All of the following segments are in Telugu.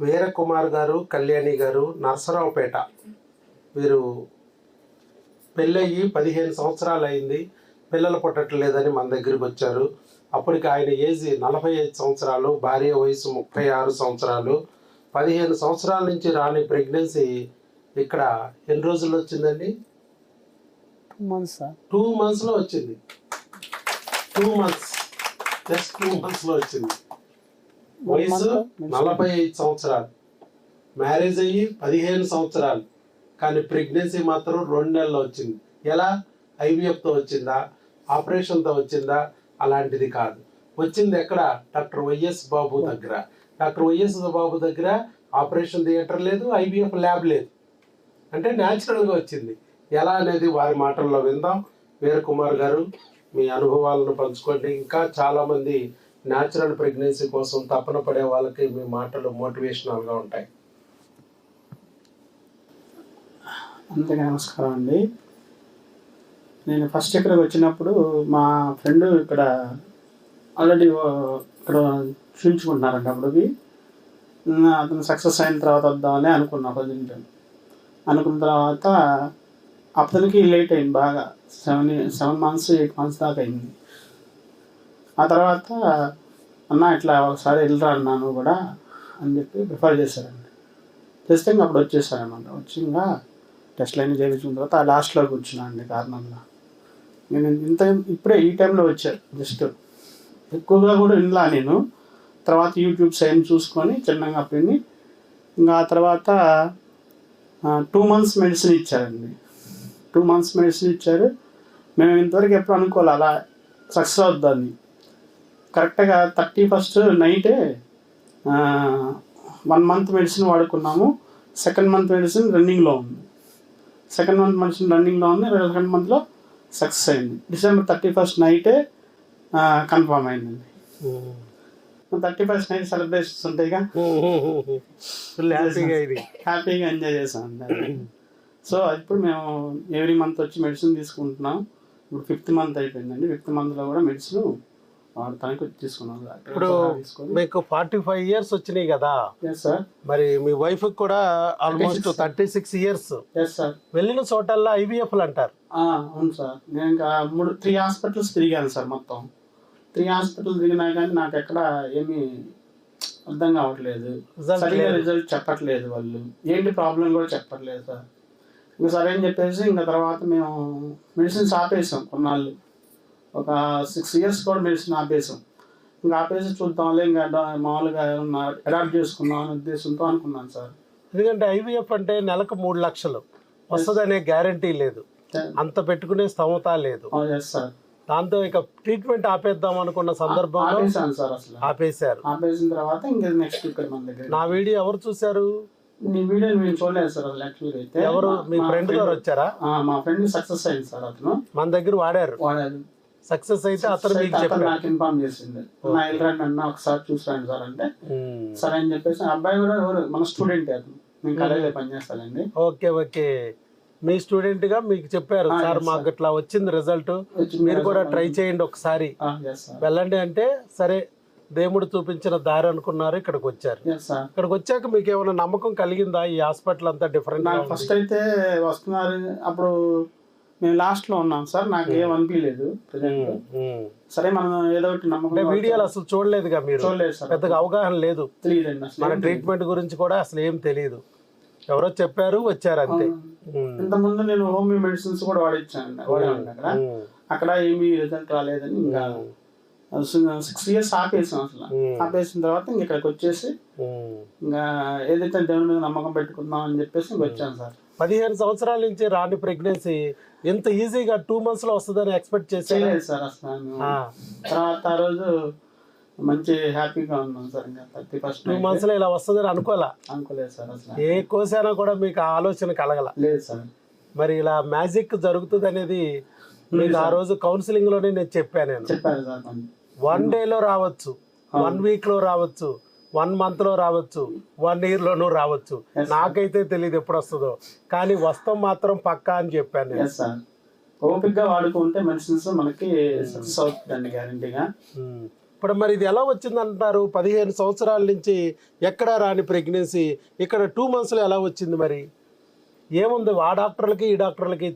వీరకుమార్ గారు, కళ్యాణి గారు, నర్సరావుపేట. వీరు పెళ్ళయ్యి 15 సంవత్సరాలు అయింది, పిల్లలు పుట్టట్లేదని మన దగ్గరికి వచ్చారు. అప్పటికి ఆయన ఏజ్ 45 సంవత్సరాలు, భార్య వయసు 36 సంవత్సరాలు. 15 సంవత్సరాల నుంచి రాని ప్రెగ్నెన్సీ ఇక్కడ ఎన్ని రోజుల్లో వచ్చిందండి? 2 monthsలో వచ్చింది. 2 months, జస్ట్ 2 monthsలో వచ్చింది. వయసు 45 సంవత్సరాలు, మ్యారేజ్ అయ్యి 15 సంవత్సరాలు, కానీ ప్రెగ్నెన్సీ మాత్రం 2 నెలల్లో వచ్చింది. ఎలా? ఐవీఎఫ్తో వచ్చిందా, ఆపరేషన్తో వచ్చిందా? అలాంటిది కాదు. వచ్చింది ఎక్కడ? డాక్టర్ వైఎస్ బాబు దగ్గర. డాక్టర్ వైఎస్ బాబు దగ్గర ఆపరేషన్ థియేటర్ లేదు, ఐవీఎఫ్ ల్యాబ్ లేదు. అంటే న్యాచురల్గా వచ్చింది. ఎలా అనేది వారి మాటల్లో విందాం. వీరకుమార్ గారు, మీ అనుభవాలను పంచుకోండి. ఇంకా చాలామంది న్యాచురల్ ప్రెగ్నెన్సీ కోసం తపన పడే వాళ్ళకి మీ మాటలు మోటివేషనల్గా ఉంటాయి. అందరికీ నమస్కారం అండి. నేను ఫస్ట్ ఇక్కడికి వచ్చినప్పుడు మా ఫ్రెండ్ ఇక్కడ ఆల్రెడీ ఇక్కడ చూపించుకుంటున్నారంట. అప్పటికి అతను సక్సెస్ అయిన తర్వాత వద్దామని అనుకున్నా. అనుకున్న తర్వాత అతనికి లేట్ అయింది బాగా, 7 months 8 months దాకా అయింది. ఆ తర్వాత అన్న ఇట్లా ఒకసారి వెళ్ళరా అన్నాను కూడా అని చెప్పి ప్రిఫర్ చేశారండి. చేస్తే ఇంకా అప్పుడు వచ్చేసారనమాట. వచ్చి ఇంకా టెస్ట్లు అన్నీ చేయించుకున్న తర్వాత ఆ లాస్ట్లో కూర్చున్నా అండి. కారణంగా నేను ఇప్పుడే ఈ టైంలో వచ్చాను. జస్ట్ ఎక్కువగా కూడా వినలా నేను. తర్వాత యూట్యూబ్ సైన్ చూసుకొని చిన్నగా అప్పుడు ఇంకా ఆ తర్వాత 2 months మెడిసిన్ ఇచ్చారండి. 2 months మెడిసిన్ ఇచ్చారు. మేము ఇంతవరకు ఎప్పుడు అనుకోవాలి అలా సక్సెస్ అవుద్దని. కరెక్ట్గా 31st నైటే 1 month మెడిసిన్ వాడుకున్నాము. 2nd month మెడిసిన్ రన్నింగ్లో ఉంది. 2nd month మెడిసిన్ రన్నింగ్లో ఉంది. 2nd monthలో సక్సెస్ అయింది. December 31st నైటే కన్ఫర్మ్ అయిందండి. 31st నైట్ సెలబ్రేషన్స్ ఉంటాయిగా, హ్యాపీగా ఎంజాయ్ చేసాం. సో ఇప్పుడు మేము ఎవ్రీ మంత్ వచ్చి మెడిసిన్ తీసుకుంటున్నాం. ఇప్పుడు 5th month అయిపోయిందండి. 5th monthలో కూడా మెడిసిన్ వాడటానికి తీసుకున్నాం. ఇప్పుడు మీకు 45 years వచ్చినాయి కదా సార్. మరి మీ వైఫ్ కూడా ఆల్మోస్ట్ 36 years. సార్. వెళ్ళిన చోటల్లా ఐవీఎఫ్లు అంటారు. అవును సార్. నేను ఇంకా 3 hospitals తిరిగాను సార్. మొత్తం 3 hospitals తిరిగినా కానీ నాకు ఎక్కడ ఏమీ అర్థం కావట్లేదు. సరిగ్గా రిజల్ట్ చెప్పట్లేదు వాళ్ళు. ఏంటి ప్రాబ్లం కూడా చెప్పట్లేదు సార్. ఇంకా సరే అని చెప్పేసి ఇంకా తర్వాత మేము మెడిసిన్స్ ఆపేసాం కొన్నాళ్ళు. ఒక 6 years కూడా మెడిసిన్ ఆపేసాం. ఇంకా ఆపేసి చూద్దాంలే, ఇంకా మామూలుగా అడాప్ట్ చేసుకుందాం అనే ఉద్దేశంతో అనుకున్నాను సార్. ఎందుకంటే ఐవీఎఫ్ అంటే నెలకు 3 లక్షలు వస్తుందనే గ్యారంటీ లేదు, అంత పెట్టుకునే స్తోమత లేదు. సార్. దాంతో ఇక ట్రీట్మెంట్ ఆపేద్దాం అనుకున్న సందర్భంలో ఆపేశారు. ఆపేసిన తర్వాత ఇంకా నెక్స్ట్ ఇక్కడ మన దగ్గర నా వీడియో ఎవరు చూశారు? నీ వీడియో నేను చూడలేదు సార్. యాక్చువల్గా అయితే ఎవరు? మీ ఫ్రెండ్ గారు వచ్చారా? మా ఫ్రెండ్ సక్సెస్ అయింది సార్. అతను మన దగ్గర వాడారు. సక్సెస్ అయితే అతను మీకు చెప్పారు, నాకు ఇన్ఫార్మ్ చేసింది. నా వెళ్ళండి అన్న ఒకసారి చూసిరండి సార్ అంటే సరే అని చెప్పేసి. అబ్బాయి కూడా ఎవరు మన స్టూడెంట్, అతను నేను కాలేజీలో పనిచేస్తానండి. Okay okay. మీ స్టూడెంట్ గా మీకు చెప్పారు, సార్ మాకు ఇట్లా వచ్చింది రిజల్ట్, మీరు కూడా ట్రై చేయండి ఒకసారి వెళ్ళండి అంటే, సరే దేవుడు చూపించిన దారి అనుకున్నారు, ఇక్కడికి వచ్చారు. ఇక్కడికి వచ్చాక మీకు ఏమైనా నమ్మకం కలిగిందా? ఈ హాస్పిటల్ అంతా డిఫరెంట్. ఫస్ట్ అయితే వస్తున్నారు, అప్పుడు నేను లాస్ట్ లో ఉన్నాను సార్. నాకు ఏం అనిపించలేదు. సరే మనం ఏదో ఒకటి నమ్మకం. వీడియోలు అసలు చూడలేదుగా మీరు? చూడలేదు సార్. పెద్దగా అవగాహన లేదు, తెలియదండి. మన ట్రీట్మెంట్ గురించి కూడా అసలు ఏం తెలియదు. ఎవరో చెప్పారు, వచ్చారు అంతే. ఇంతకుముందు నేను హోమియో మెడిసిన్స్ కూడా వాడిచ్చాను అక్కడ ఏమీ రిజల్ట్ రాలేదని ఇంకా 6 years ఆపేసాం. అసలు ఆపేసిన తర్వాత ఇంక ఇక్కడికి వచ్చేసి ఇంకా ఏదైతే దేవుని మీద నమ్మకం పెట్టుకుందాం అని చెప్పేసి వచ్చాను సార్. 15 సంవత్సరాల నుంచి రాని ప్రెగ్నెన్సీ ఎంత ఈజీగా 2 months లో వస్తుందని ఎక్స్పెక్ట్ చేసేది సార్ అసలు. తర్వాత ఆ రోజు మంచి హ్యాపీగా ఉన్నాం సార్. ఇంకా 31st 2 months లో ఇలా వస్తుందని అనుకోలేదు సార్. అసలు ఏ కోసైనా కూడా మీకు ఆలోచన కలగల? లేదు సార్. మరి ఇలా మ్యాజిక్ జరుగుతుంది అనేది మీకు ఆ రోజు కౌన్సిలింగ్ లోనే నేను చెప్పాను సార్. 1 day లో రావచ్చు, 1 week లో రావచ్చు, 1 month లో రావచ్చు, 1 year లోనూ రావచ్చు. నాకైతే తెలియదు ఎప్పుడు వస్తుందో, కానీ వస్తాం మాత్రం పక్కా అని చెప్పాను. ఓపిక గా వాడుకుంటే మెడిసిన్స్ మనకి సక్సెస్ అవుతుందండి గ్యారంటీగా. ఇప్పుడు మరి ఇది ఎలా వచ్చింది అంటున్నారు? 15 సంవత్సరాల నుంచి ఎక్కడా రాని ప్రెగ్నెన్సీ ఇక్కడ 2 monthsలో ఎలా వచ్చింది? మరి ఏముంది ఆ డాక్టర్లకి ఈ డాక్టర్లకి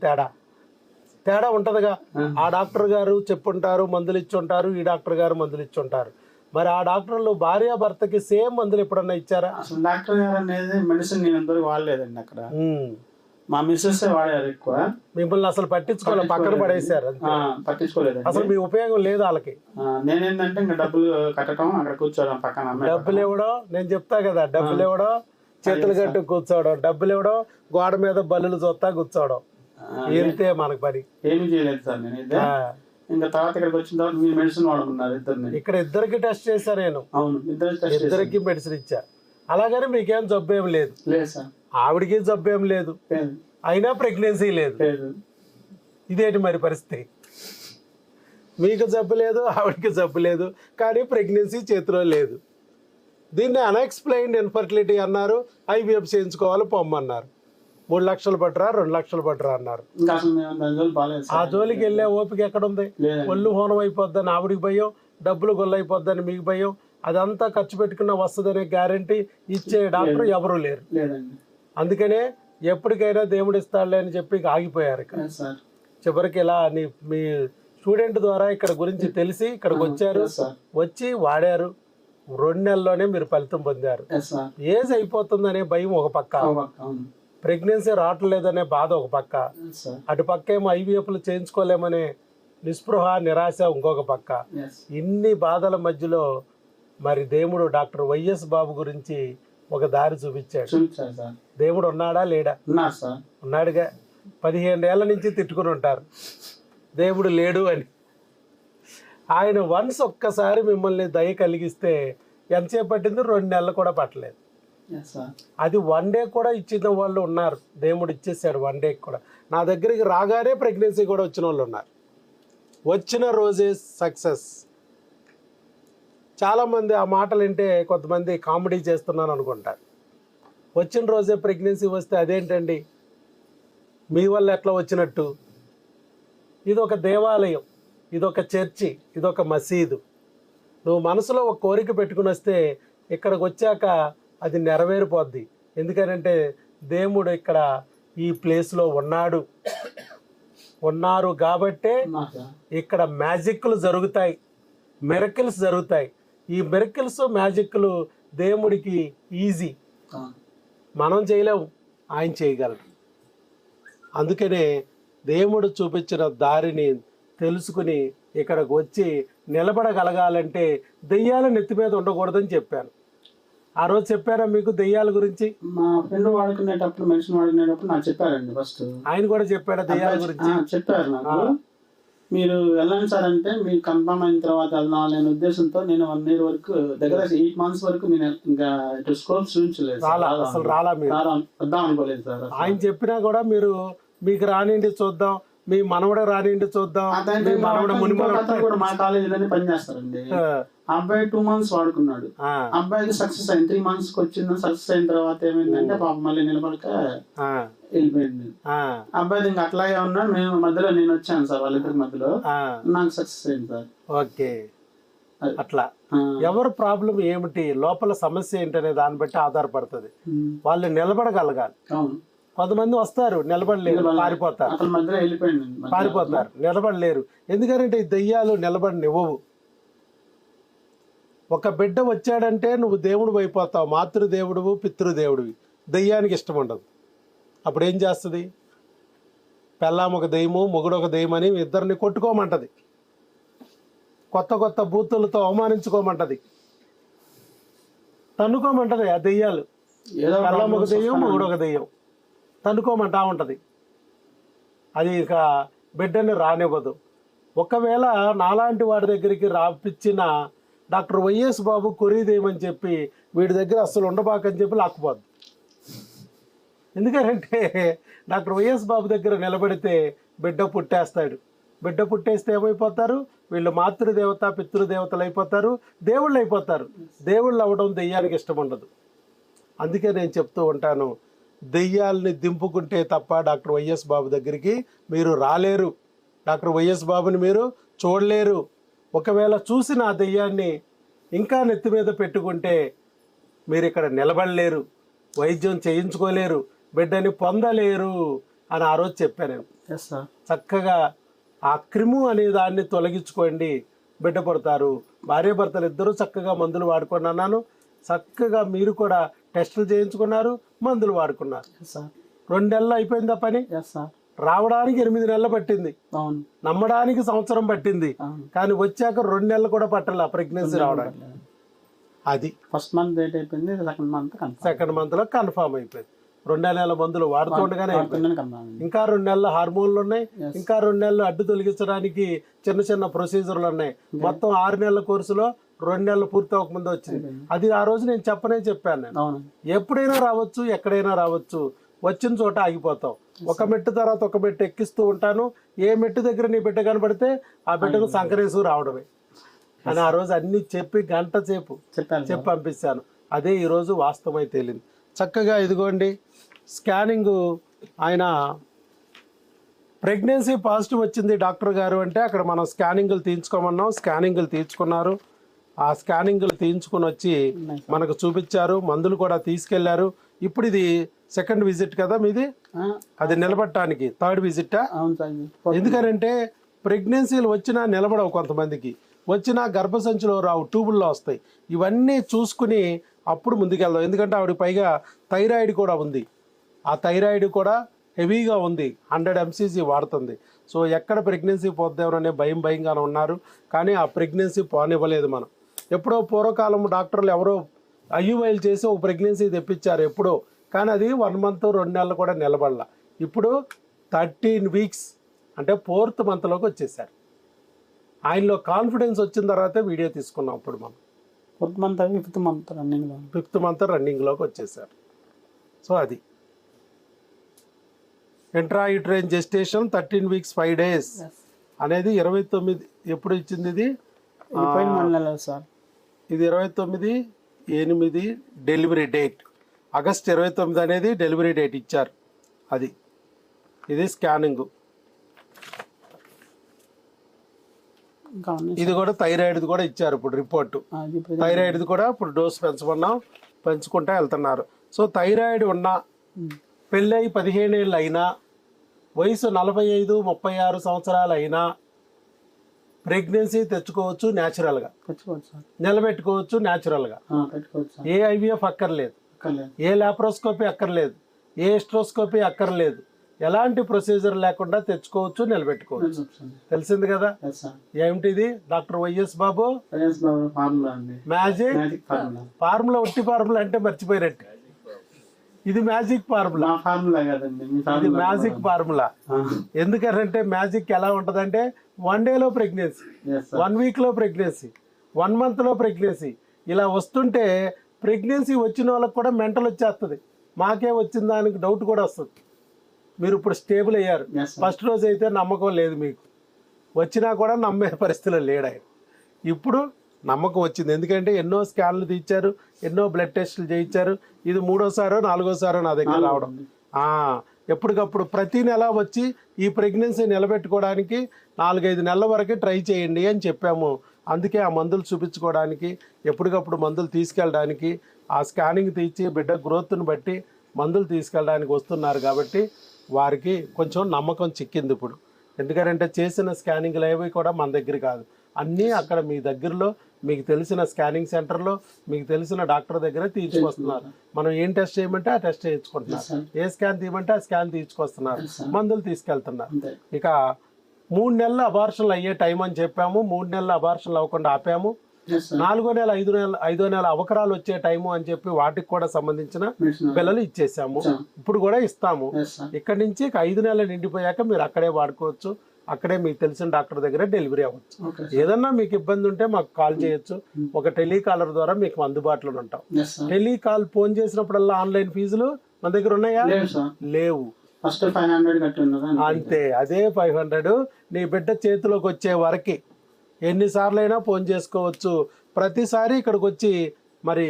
తేడా ఉంటుందిగా. ఆ డాక్టర్ గారు చెప్పుంటారు, మందులు ఇచ్చుంటారు, ఈ డాక్టర్ గారు మందులు ఇచ్చుంటారు. మరి ఆ డాక్టర్లు భార్యాభర్తకి సేమ్ మందులు ఎప్పుడన్నా ఇచ్చారా? అసలు డాక్టర్ గారు అనేది మెడిసిన్ నేను అందరూ వాడలేదండి అక్కడ. మా మిస్సెస్ వాడారు ఎక్కువ. మిమ్మల్ని అసలు పట్టించుకోలేదు, పక్కన పడేసారు. పట్టించుకోలేదు, అసలు మీ ఉపయోగం లేదు వాళ్ళకి. నేనేంటంటే ఇంకా డబ్బులు కట్టడం, అక్కడ కూర్చోవడం పక్కన. డబ్బులు ఇవ్వడం, నేను చెప్తా కదా, డబ్బులు ఇవ్వడం, చేతులు కట్టు కూర్చోవడం, డబ్బులు ఇవ్వడం, గోడ మీద బల్లులు చూస్తా కూర్చోవడం, వెళ్తే మనకు పని. ఏమీ చేయలేదు సార్ నేనైతే. ఇంకా తర్వాత ఇక్కడికి వచ్చిన తర్వాత మీరు మెడిసిన్ వాడుకున్నారు ఇద్దరిని. ఇక్కడ ఇద్దరికి టెస్ట్ చేశా నేను. అవును, ఇద్దరికి మెడిసిన్ ఇచ్చా. అలాగని మీకేం జబ్బు ఏం లేదు. లేదు సార్. ఆవిడికి జబ్బు ఏం లేదు, అయినా ప్రెగ్నెన్సీ లేదు. ఇదేంటి మరి పరిస్థితి? మీకు జబ్బు లేదు, ఆవిడకి జబ్బు లేదు, కానీ ప్రెగ్నెన్సీ చేతిలో లేదు. దీన్ని అన్ఎక్స్ప్లెయిన్డ్ ఇన్ఫర్టిలిటీ అన్నారు. IVF చేయించుకోవాలి పొమ్మన్నారు. 3 లక్షలు పట్టరా 2 లక్షలు పట్టరా అన్నారు. ఆ జోలికి వెళ్ళే ఓపిక ఎక్కడుంది? ఒళ్ళు హోనం అయిపోద్దని ఆవిడికి భయం, డబ్బులు గొల్లైపోద్దని మీకు భయం. అదంతా ఖర్చు పెట్టుకున్న వస్తుందనే గ్యారంటీ ఇచ్చే డాక్టర్ ఎవరూ లేరు. అందుకనే ఎప్పటికైనా దేవుడు ఇస్తాడులే అని చెప్పి ఆగిపోయారు. చివరికి ఇలా మీ స్టూడెంట్ ద్వారా ఇక్కడ గురించి తెలిసి ఇక్కడికి వచ్చారు, వచ్చి వాడారు. 2 నెలల్లోనే మీరు ఫలితం పొందారు. ఏజ్ అయిపోతుందనే భయం ఒక పక్క, ప్రెగ్నెన్సీ రావట్లేదనే బాధ ఒక పక్క, అటు పక్క ఏమో IVFలు చేయించుకోలేమనే నిస్పృహ నిరాశ ఇంకొక పక్క. ఇన్ని బాధల మధ్యలో మరి దేవుడు డాక్టర్ వైఎస్ బాబు గురించి ఒక దారి చూపించాడు. దేవుడు ఉన్నాడా లేడా? ఉన్నాడుగా. 15 ఏళ్ల నుంచి తిట్టుకుని ఉంటారు దేవుడు లేడు అని. ఆయన వన్స్ ఒక్కసారి మిమ్మల్ని దయ కలిగిస్తే ఎంతసేపు పట్టింది? 2 నెలలు కూడా పట్టలేదు. అది 1 day కూడా ఇచ్చిన వాళ్ళు ఉన్నారు. దేవుడు ఇచ్చేసాడు 1 day కూడా. నా దగ్గరికి రాగానే ప్రెగ్నెన్సీ కూడా వచ్చిన వాళ్ళు ఉన్నారు. వచ్చిన రోజే సక్సెస్. చాలామంది ఆ మాటలు వింటే కొంతమంది కామెడీ చేస్తున్నాను అనుకుంటారు. వచ్చిన రోజే ప్రెగ్నెన్సీ వస్తే అదేంటండి మీ వల్ల ఎట్లా వచ్చినట్టు? ఇది ఒక దేవాలయం, ఇదొక చర్చి, ఇదొక మసీదు. నువ్వు మనసులో ఒక కోరిక పెట్టుకుని వస్తే ఇక్కడికి వచ్చాక అది నెరవేరిపోద్ది. ఎందుకనంటే దేవుడు ఇక్కడ ఈ ప్లేస్లో ఉన్నారు కాబట్టే ఇక్కడ మ్యాజిక్లు జరుగుతాయి, మిరకిల్స్ జరుగుతాయి. ఈ మిరకిల్స్ మ్యాజిక్లు దేవుడికి ఈజీ, మనం చేయలేము, ఆయన చేయగలరు. అందుకనే దేవుడు చూపించిన దారిని తెలుసుకుని ఇక్కడికి వచ్చి నిలబడగలగాలంటే దెయ్యాల నెత్తి మీద ఉండకూడదని చెప్పాను. ఆ రోజు చెప్పారా మీకు దెయ్యాల గురించి? మా ఫ్రెండ్ వాడుకునేటప్పుడు, మెడిసిన్ వాడుకునేటప్పుడు నాకు చెప్పారండి. ఫస్ట్ ఆయన కూడా చెప్పాడా దెయ్యాల గురించి? చెప్పారు నాకు. మీరు వెళ్ళండి సార్ అంటే మీకు కన్ఫర్మ్ అయిన తర్వాత వెళ్దాం అనే ఉద్దేశంతో నేను 1 year వరకు, దగ్గర 8 months వరకు నేను ఇంకా స్కోప్ చూపించలేదు. అసలు రాలా మీరు? వద్దాం అనుకోలేదు సార్. ఆయన చెప్పినా కూడా మీరు మీకు రానిండి చూద్దాం, మీ మనవడ రానిండి చూద్దాం, కూడా మా కాలేజీలోనే పనిచేస్తారండి. అబ్బాయి 2 months వాడుకున్నాడు. అబ్బాయికి సక్సెస్ అయింది. 3 months వచ్చింది. సక్సెస్ అయిన తర్వాత ఏమైందంటే పాపం మళ్ళీ నిలబడక వెళ్ళిపోయింది. అబ్బాయి ఇంకా అట్లాగే ఉన్నాడు. మేము మధ్యలో నేను వచ్చాను సార్, వాళ్ళిద్దరి మధ్యలో నాకు సక్సెస్ అయింది సార్. ఓకే, అట్లా ఎవరు ప్రాబ్లం ఏమిటి, లోపల సమస్య ఏంటనే దాన్ని బట్టి ఆధారపడుతుంది. వాళ్ళు నిలబడగలగాలి. కొంతమంది వస్తారు నిలబడలేరు, పారిపోతారు, నిలబడలేరు. ఎందుకంటే ఈ దెయ్యాలు నిలబడినివ్వవు. ఒక బిడ్డ వచ్చాడంటే నువ్వు దేవుడు అయిపోతావు, మాతృదేవుడువు పితృదేవుడివి. దెయ్యానికి ఇష్టం ఉండదు. అప్పుడు ఏం చేస్తుంది? పెళ్ళాం ఒక దెయ్యము, మొగుడు ఒక దెయ్యం అని ఇద్దరిని కొట్టుకోమంటది, కొత్త కొత్త బూతులతో అవమానించుకోమంటది, తన్నుకోమంటది. ఆ దెయ్యాలు పెళ్ళాం ఒక దెయ్యం, మొగుడు ఒక దెయ్యం తన్నుకోమంటా ఉంటది. అది ఇక బిడ్డని రానివ్వదు. ఒకవేళ నాలాంటి వాడి దగ్గరికి రాపిచ్చిన డాక్టర్ వైఎస్ బాబు కొరీదేమని చెప్పి వీడి దగ్గర అస్సలు ఉండబాకని చెప్పి లాక్కుపోద్దు. ఎందుకంటే డాక్టర్ వైఎస్ బాబు దగ్గర నిలబడితే బిడ్డ పుట్టేస్తాడు. బిడ్డ పుట్టేస్తే ఏమైపోతారు? వీళ్ళు మాతృదేవత పితృదేవతలు అయిపోతారు, దేవుళ్ళు అయిపోతారు. దేవుళ్ళు అవ్వడం దెయ్యానికి ఇష్టం ఉండదు. అందుకే నేను చెప్తూ ఉంటాను, దెయ్యాలని దింపుకుంటే తప్ప డాక్టర్ వైఎస్ బాబు దగ్గరికి మీరు రాలేరు, డాక్టర్ వైఎస్ బాబుని మీరు చూడలేరు. ఒకవేళ చూసిన ఆ దెయ్యాన్ని ఇంకా నెత్తి మీద పెట్టుకుంటే మీరు ఇక్కడ నిలబడలేరు, వైద్యం చేయించుకోలేరు, బిడ్డని పొందలేరు అని ఆ రోజు చెప్పాను నేను. Yes sir. చక్కగా ఆ క్రిము అనే దాన్ని తొలగించుకోండి, బిడ్డ పడతారు. భార్యాభర్తలు ఇద్దరూ చక్కగా మందులు వాడుకోండి అన్నాను. చక్కగా మీరు కూడా టెస్టులు చేయించుకున్నారు, మందులు వాడుకున్నారు. Yes sir. 2 నెలలు అయిపోయిందా పని? Yes sir. రావడానికి 8 నెలలు పట్టింది, అవును. నమ్మడానికి సంవత్సరం పట్టింది, అవును. కానీ వచ్చాక 2 నెలలు కూడా పట్టాల ప్రెగ్నెన్సీ రావడానికి. అది ఫస్ట్ మంత్ డేట్ అయిపోయింది, సెకండ్ మంత్ లో కన్ఫామ్ అయిపోయింది. 2 నెలల మందులు వాడుతుండగానే ఇంకా 2 నెలలు హార్మోన్లు ఉన్నాయి, ఇంకా 2 నెలలు అడ్డు తొలగించడానికి చిన్న చిన్న ప్రొసీజర్లు ఉన్నాయి. మొత్తం 6 నెలల కోర్సులో 2 నెలలు పూర్తి అవ్వకముందు వచ్చింది. అది ఆ రోజు నేను చెప్పాను నేను. ఎప్పుడైనా రావచ్చు, ఎక్కడైనా రావచ్చు, వచ్చిన చోట ఆగిపోతాం. ఒక మెట్టు తర్వాత ఒక మెట్టు ఎక్కిస్తూ ఉంటాను. ఏ మెట్టు దగ్గర నీ బిడ్డ కనబడితే ఆ బిడ్డను సంకరేసు రావడమే అని ఆ రోజు అన్ని చెప్పి గంట సేపు చెప్పి పంపిస్తాను. అదే ఈరోజు వాస్తవమై తేలింది. చక్కగా ఇదిగోండి స్కానింగ్, ఆయన ప్రెగ్నెన్సీ పాజిటివ్ వచ్చింది డాక్టర్ గారు అంటే అక్కడ మనం స్కానింగ్లు తీయించుకోమన్నాం. స్కానింగ్లు తీయించుకున్నారు. ఆ స్కానింగ్లు తీయించుకుని వచ్చి మనకు చూపించారు, మందులు కూడా తీసుకెళ్లారు. ఇప్పుడు ఇది సెకండ్ విజిట్ కదా మీది, అది నిలబడటానికి థర్డ్ విజిటా? ఎందుకనంటే ప్రెగ్నెన్సీలు వచ్చినా నిలబడవు, కొంతమందికి వచ్చినా గర్భసంచిలో రావు, ట్యూబుల్లో వస్తాయి. ఇవన్నీ చూసుకుని అప్పుడు ముందుకెళ్దాం. ఎందుకంటే ఆవిడ పైగా థైరాయిడ్ కూడా ఉంది. ఆ థైరాయిడ్ కూడా హెవీగా ఉంది, 100 mcg వాడుతుంది. సో ఎక్కడ ప్రెగ్నెన్సీ పోద్దామనే భయంగానే ఉన్నారు. కానీ ఆ ప్రెగ్నెన్సీ పోనివ్వలేదు మనం. ఎప్పుడో పూర్వకాలం డాక్టర్లు ఎవరో IUIలు చేసి ఒక ప్రెగ్నెన్సీ తెప్పించారు ఎప్పుడో, కానీ అది 1 month 2 నెలలు కూడా నిలబడాల. ఇప్పుడు 13 weeks అంటే 4th monthలోకి వచ్చేసారు. ఆయనలో కాన్ఫిడెన్స్ వచ్చిన తర్వాతే వీడియో తీసుకున్నాం. అప్పుడు మనం 5th month రన్నింగ్లోకి వచ్చేసారు. సో అది ఇంట్రాయూట్రైన్ జెస్టేషన్ 13 weeks 5 days అనేది 29 ఎప్పుడు ఇచ్చింది ఇది? ఇది 29/8 డెలివరీ డేట్. ఆగస్ట్ 29 అనేది డెలివరీ డేట్ ఇచ్చారు. అది ఇది స్కానింగ్. ఇది కూడా థైరాయిడ్ కూడా ఇచ్చారు ఇప్పుడు రిపోర్టు. థైరాయిడ్ కూడా ఇప్పుడు డోస్ పెంచుకుంటా వెళ్తున్నారు. సో థైరాయిడ్ ఉన్న పెళ్ళై 15 ఏళ్ళు అయినా, వయసు 45-36 సంవత్సరాలు అయినా ప్రెగ్నెన్సీ తెచ్చుకోవచ్చు, న్యాచురల్గా నిలబెట్టుకోవచ్చు, న్యాచురల్గా. ఏ IVF అక్కర్లేదు, ఏ లాప్రోస్కోపీ అక్కర్లేదు, ఏ ఎస్ట్రోస్కోపీ అక్కర్లేదు, ఎలాంటి ప్రొసీజర్ లేకుండా తెచ్చుకోవచ్చు, నిలబెట్టుకోవచ్చు. తెలిసింది కదా ఏమిటిది? డాక్టర్ వైఎస్ బాబు మ్యాజిక్ ఫార్ములా. ఒట్టి ఫార్ములా అంటే మర్చిపోయినట్టు, ఇది మ్యాజిక్ ఫార్ములా. ఇది మ్యాజిక్ ఫార్ములా. ఎందుకంటే మ్యాజిక్ ఎలా ఉంటదంటే 1 dayలో ప్రెగ్నెన్సీ, 1 weekలో ప్రెగ్నెన్సీ, 1 monthలో ప్రెగ్నెన్సీ, ఇలా వస్తుంటే ప్రెగ్నెన్సీ వచ్చిన వాళ్ళకి కూడా మెంటల్ వచ్చేస్తుంది. మాకే వచ్చిందా అని డౌట్ కూడా వస్తుంది. మీరు ఇప్పుడు స్టేబుల్ అయ్యారు. ఫస్ట్ రోజు అయితే నమ్మకం లేదు మీకు, వచ్చినా కూడా నమ్మే పరిస్థితిలో లేడు ఆయన. ఇప్పుడు నమ్మకం వచ్చింది, ఎందుకంటే ఎన్నో స్కాన్లు తీయించారు, ఎన్నో బ్లడ్ టెస్టులు చేయించారు. ఇది 3వసారో 4వసారో నా దగ్గర రావడం. ఎప్పటికప్పుడు ప్రతి నెల వచ్చి ఈ ప్రెగ్నెన్సీ నిలబెట్టుకోవడానికి 4-5 నెలల వరకు ట్రై చేయండి అని చెప్పాము. అందుకే ఆ మందులు చూపించుకోవడానికి, ఎప్పటికప్పుడు మందులు తీసుకెళ్ళడానికి, ఆ స్కానింగ్ తీసి బిడ్డ గ్రోత్ను బట్టి మందులు తీసుకెళ్ళడానికి వస్తున్నారు. కాబట్టి వారికి కొంచెం నమ్మకం చిక్కింది ఇప్పుడు. ఎందుకంటే చేసిన స్కానింగ్లు ఏవి కూడా మన దగ్గర కాదు, అన్నీ అక్కడ మీ దగ్గరలో మీకు తెలిసిన స్కానింగ్ సెంటర్లో మీకు తెలిసిన డాక్టర్ దగ్గర తీయించుకొస్తున్నారు. మనం ఏం టెస్ట్ చేయమంటే ఆ టెస్ట్ చేయించుకుంటున్నారు, ఏ స్కాన్ తీయమంటే ఆ స్కాన్ తీయించుకొస్తున్నారు, మందులు తీసుకెళ్తున్నారు. ఇక 3 నెలలు అబార్షన్లు అయ్యే టైం అని చెప్పాము. 3 నెలలు అబార్షన్లు అవ్వకుండా ఆపాము. 4వ నెల 5వ నెల అవకరాలు వచ్చే టైము అని చెప్పి వాటికి కూడా సంబంధించిన పిల్లలు ఇచ్చేసాము. ఇప్పుడు కూడా ఇస్తాము. ఇక్కడి నుంచి 5 నెలలు నిండిపోయాక మీరు అక్కడే వాడుకోవచ్చు, అక్కడే మీకు తెలిసిన డాక్టర్ దగ్గర డెలివరీ అవ్వచ్చు. ఏదన్నా మీకు ఇబ్బంది ఉంటే మాకు కాల్ చేయొచ్చు. ఒక టెలికాలర్ ద్వారా మీకు అందుబాటులో ఉంటాం. టెలికాల్ ఫోన్ చేసినప్పుడల్లా ఆన్లైన్ ఫీజులు మన దగ్గర ఉన్నాయా? లేవు. అంతే, అదే 500 నీ బిడ్డ చేతిలోకి వచ్చే వరకు ఎన్నిసార్లు అయినా ఫోన్ చేసుకోవచ్చు. ప్రతిసారి ఇక్కడికి వచ్చి మరి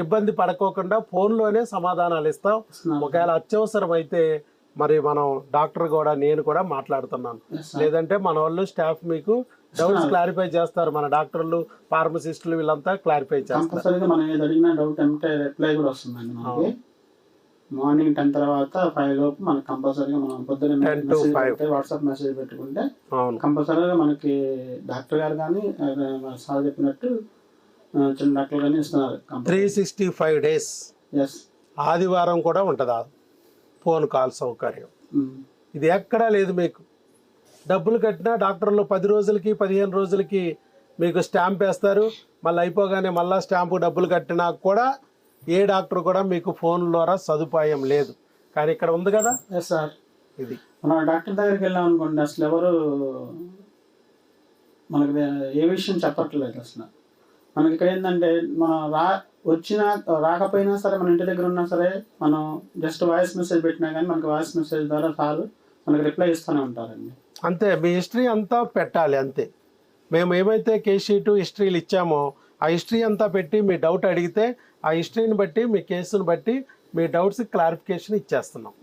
ఇబ్బంది పడుకోకుండా ఫోన్లోనే సమాధానాలు ఇస్తాం. ఒకవేళ అత్యవసరం అయితే మరి మనం డాక్టర్ కూడా నేను కూడా మాట్లాడుతున్నాను, లేదంటే మన వాళ్ళు స్టాఫ్ మీకు డౌట్స్ క్లారిఫై చేస్తారు మన డాక్టర్లు, ఫార్మసిస్టులు వీళ్ళంతా క్లారిఫై చేస్తారు. కంపల్సరీగా మనం ఏది అడిగినా డౌట్ అంటే రిప్లై కూడా వస్తుందండి మనకి. మార్నింగ్ 10 తర్వాత 5 లోపు మనకి కంపల్సరీగా మనం పొద్దున్న వాట్సాప్ మెసేజ్ పెట్టుకుంటే కంపల్సరీగా మనకి డాక్టర్ గారు కానీ సార్ చెప్పినట్టు చిన్న డాక్టర్ కానీ ఇస్తున్నారు. 365 days. ఎస్. ఆదివారం కూడా ఉంటుందా ఫోన్ కాల్ సౌకర్యం? ఇది ఎక్కడా లేదు. మీకు డబ్బులు కట్టినా డాక్టర్లు 10 రోజులకి 15 రోజులకి మీకు స్టాంప్ వేస్తారు. మళ్ళీ అయిపోగానే మళ్ళీ స్టాంపు డబ్బులు కట్టినా కూడా ఏ డాక్టర్ కూడా మీకు ఫోన్ ద్వారా సదుపాయం లేదు. కానీ ఇక్కడ ఉంది కదా. Yes sir. ఇది మనం డాక్టర్ దగ్గరికి వెళ్ళాం అనుకోండి, అసలు ఎవరు మనకి ఏ విషయం చెప్పట్లేదు. అసలు మనకి ఇక్కడ ఏంటంటే మనం రాకపోయినా సరే, మన ఇంటి దగ్గర ఉన్నా సరే, మనం జస్ట్ వాయిస్ మెసేజ్ పెట్టినా కానీ మనకి వాయిస్ మెసేజ్ ద్వారా సార్ మనకి రిప్లై ఇస్తూనే ఉంటారండి. అంతే, మీ హిస్టరీ అంతా పెట్టాలి అంతే. మేము ఏమైతే కేస్ షీటు హిస్టరీలు ఇచ్చామో ఆ హిస్టరీ అంతా పెట్టి మీ డౌట్ అడిగితే ఆ హిస్టరీని బట్టి మీ కేసును బట్టి మీ డౌట్స్ క్లారిఫికేషన్ ఇచ్చేస్తున్నాం.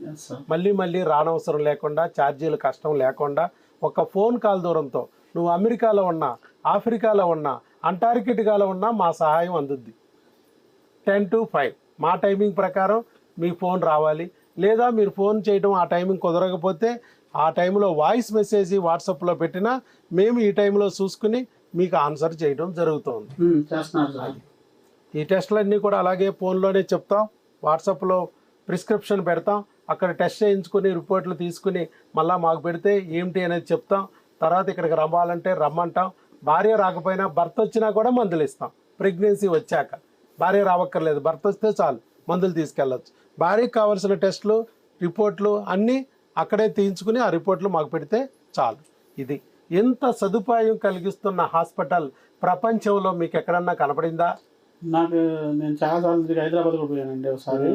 మళ్ళీ రానవసరం లేకుండా, ఛార్జీలు కష్టం లేకుండా, ఒక ఫోన్ కాల్ దూరంతో నువ్వు అమెరికాలో ఉన్నా, ఆఫ్రికాలో ఉన్నా, అంటార్కిటికాలో ఉన్నా మా సహాయం అందుద్ది. 10 to 5 మా టైమింగ్ ప్రకారం మీ ఫోన్ రావాలి. లేదా మీరు ఫోన్ చేయడం ఆ టైమింగ్ కుదరకపోతే ఆ టైంలో వాయిస్ మెసేజ్ వాట్సాప్లో పెట్టినా మేము ఈ టైంలో చూసుకుని మీకు ఆన్సర్ చేయడం జరుగుతుంది. ఈ టెస్టులన్నీ కూడా అలాగే ఫోన్లోనే చెప్తాం, వాట్సాప్లో ప్రిస్క్రిప్షన్ పెడతాం, అక్కడ టెస్ట్ చేయించుకుని రిపోర్ట్లు తీసుకుని మళ్ళీ మాకు పెడితే ఏమిటి అనేది చెప్తాం. తర్వాత ఇక్కడికి రమ్మాలంటే రమ్మంటాం. భార్య రాకపోయినా భర్త వచ్చినా కూడా మందులు ఇస్తాం. ప్రెగ్నెన్సీ వచ్చాక భార్య రావక్కర్లేదు, భర్త వస్తే చాలు మందులు తీసుకెళ్ళచ్చు. భార్యకు కావాల్సిన టెస్టులు రిపోర్ట్లు అన్నీ అక్కడే తీయించుకుని ఆ రిపోర్ట్లు మాకు పెడితే చాలు. ఇది ఎంత సదుపాయం కలిగిస్తున్న హాస్పిటల్ ప్రపంచంలో మీకు ఎక్కడన్నా కనపడిందా? నేను చాలా సార్లు హైదరాబాద్ కూడా పోయానండి ఒకసారి,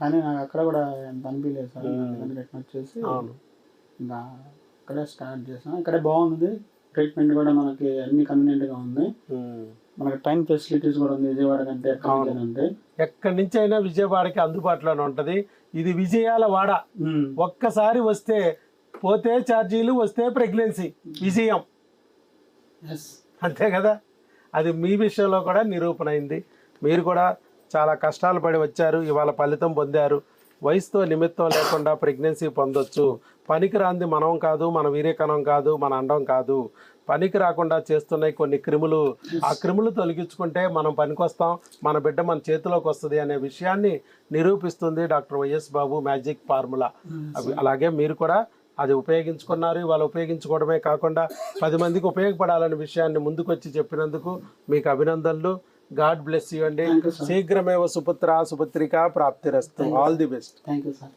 కానీ నాకు అక్కడ కూడా ఎంత అనిపించలేదు సార్. వచ్చేసి ఇంకా అక్కడే స్టార్ట్ చేసాం. ఇక్కడే బాగుంది, ట్రీట్మెంట్ కూడా మనకి అన్ని కన్వీనియంట్గా ఉంది. మనకి ట్రైన్ ఫెసిలిటీస్ కూడా ఉంది విజయవాడ కంటే. ఎక్కడి నుంచి అయినా విజయవాడకి అందుబాటులోనే ఉంటుంది. ఇది విజయాల వాడ. ఒక్కసారి వస్తే పోతే ఛార్జీలు, వస్తే ప్రెగ్నెన్సీ, విజయం. అంతే కదా. అది మీ విషయంలో కూడా నిరూపణ అయింది. మీరు కూడా చాలా కష్టాలు పడి వచ్చారు, ఇవాళ ఫలితం పొందారు. వయసుతో నిమిత్తం లేకుండా ప్రెగ్నెన్సీ పొందొచ్చు. పనికి రాంది మనం కాదు, మన వీర్యకణం కాదు, మన అండం కాదు. పనికి రాకుండా చేస్తున్నాయి కొన్ని క్రిములు. ఆ క్రిములు తొలగించుకుంటే మనం పనికొస్తాం, మన బిడ్డ మన చేతిలోకి వస్తుంది అనే విషయాన్ని నిరూపిస్తుంది డాక్టర్ వైఎస్ బాబు మ్యాజిక్ ఫార్ములా. అలాగే మీరు కూడా అది ఉపయోగించుకున్నారు. ఇవాళ ఉపయోగించుకోవడమే కాకుండా 10 మందికి ఉపయోగపడాలనే విషయాన్ని ముందుకొచ్చి చెప్పినందుకు మీకు అభినందనలు. గాడ్ బ్లెస్ యూ అండి. శీఘ్రమేవ సుపుత్ర సుపుత్రిక ప్రాప్తిరస్తు. All the best. Thank you sir.